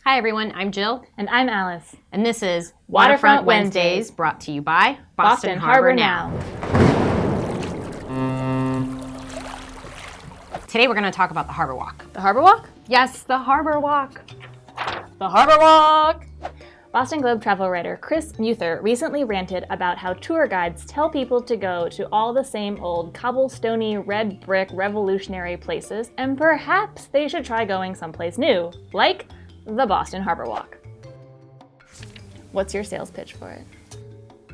Hi everyone, I'm Jill. And I'm Alice. And this is Waterfront Wednesdays, brought to you by Boston Harbor Now. Today we're going to talk about the Harbor Walk. The Harbor Walk? Yes, the Harbor Walk. The Harbor Walk! Boston Globe travel writer Chris Muther recently ranted about how tour guides tell people to go to all the same old cobblestone-y, red brick, revolutionary places, and perhaps they should try going someplace new, like the Boston Harbor Walk. What's your sales pitch for it?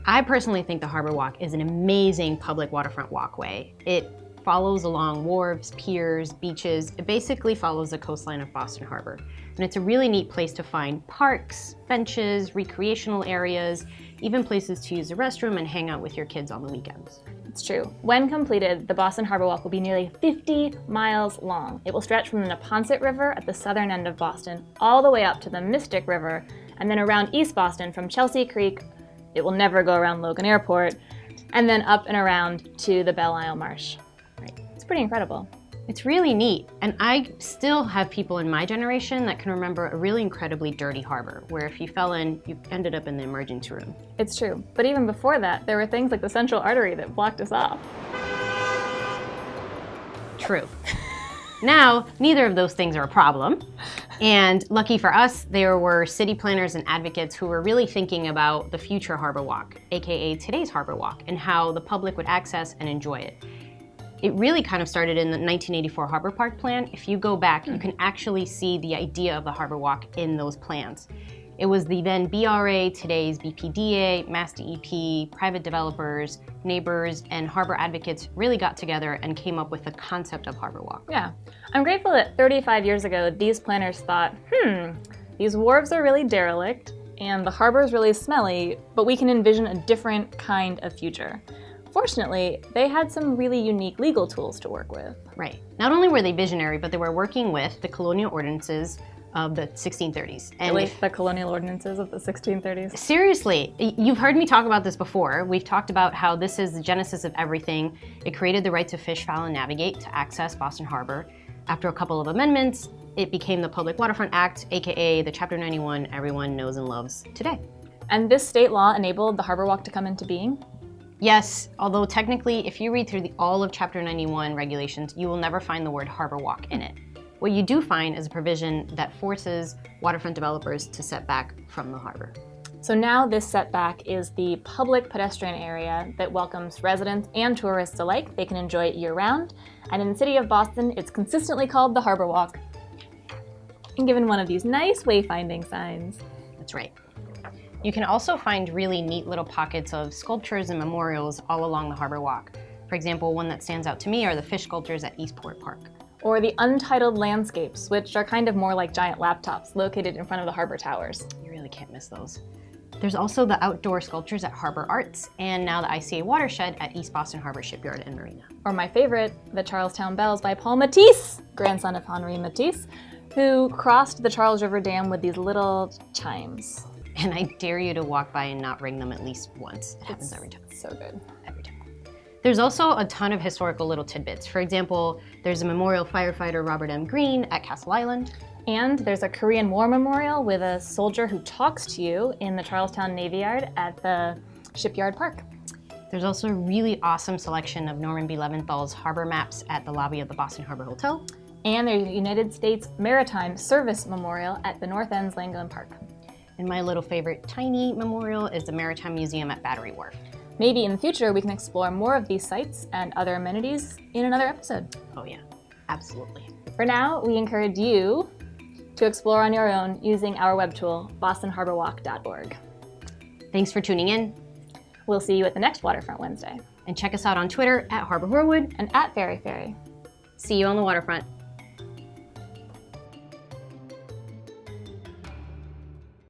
I personally think the Harbor Walk is an amazing public waterfront walkway. It follows along wharves, piers, beaches. It basically follows the coastline of Boston Harbor. And it's a really neat place to find parks, benches, recreational areas, even places to use the restroom and hang out with your kids on the weekends. It's true. When completed, the Boston Harbor Walk will be nearly 50 miles long. It will stretch from the Neponset River at the southern end of Boston all the way up to the Mystic River, and then around East Boston from Chelsea Creek. It will never go around Logan Airport, and then up and around to the Belle Isle Marsh. Right. It's pretty incredible. It's really neat, and I still have people in my generation that can remember a really incredibly dirty harbor, where if you fell in, you ended up in the emergency room. It's true, but even before that, there were things like the Central Artery that blocked us off. True. Now, neither of those things are a problem, and lucky for us, there were city planners and advocates who were really thinking about the future Harbor Walk, aka today's Harbor Walk, and how the public would access and enjoy it. It really kind of started in the 1984 Harbor Park Plan. If you go back, you can actually see the idea of the Harbor Walk in those plans. It was the then BRA, today's BPDA, Mass DEP, private developers, neighbors, and harbor advocates really got together and came up with the concept of Harbor Walk. Yeah. I'm grateful that 35 years ago, these planners thought, these wharves are really derelict, and the harbor is really smelly, but we can envision a different kind of future. Fortunately, they had some really unique legal tools to work with. Right. Not only were they visionary, but they were working with the colonial ordinances of the 1630s. And the colonial ordinances of the 1630s? Seriously, you've heard me talk about this before. We've talked about how this is the genesis of everything. It created the right to fish, fowl, and navigate to access Boston Harbor. After a couple of amendments, it became the Public Waterfront Act, aka the Chapter 91 everyone knows and loves today. And this state law enabled the Harbor Walk to come into being? Yes, although technically, if you read through all of Chapter 91 regulations, you will never find the word Harbor Walk in it. What you do find is a provision that forces waterfront developers to set back from the harbor. So now this setback is the public pedestrian area that welcomes residents and tourists alike. They can enjoy it year-round. And in the city of Boston, it's consistently called the Harbor Walk, and given one of these nice wayfinding signs. That's right. You can also find really neat little pockets of sculptures and memorials all along the Harbor Walk. For example, one that stands out to me are the fish sculptures at Eastport Park. Or the untitled landscapes, which are kind of more like giant laptops located in front of the harbor towers. You really can't miss those. There's also the outdoor sculptures at Harbor Arts, and now the ICA Watershed at East Boston Harbor Shipyard and Marina. Or my favorite, the Charlestown Bells by Paul Matisse, grandson of Henri Matisse, who crossed the Charles River Dam with these little chimes. And I dare you to walk by and not ring them at least once. It happens every time. So good. Every time. There's also a ton of historical little tidbits. For example, there's a memorial firefighter Robert M. Greene at Castle Island. And there's a Korean War memorial with a soldier who talks to you in the Charlestown Navy Yard at the Shipyard Park. There's also a really awesome selection of Norman B. Leventhal's harbor maps at the lobby of the Boston Harbor Hotel. And there's a United States Maritime Service Memorial at the North End's Langland Park. And my little favorite tiny memorial is the Maritime Museum at Battery Wharf. Maybe in the future we can explore more of these sites and other amenities in another episode. Oh yeah, absolutely. For now, we encourage you to explore on your own using our web tool, bostonharborwalk.org. Thanks for tuning in. We'll see you at the next Waterfront Wednesday. And check us out on Twitter at Harbor Horwood and at Fairy Fairy. See you on the waterfront.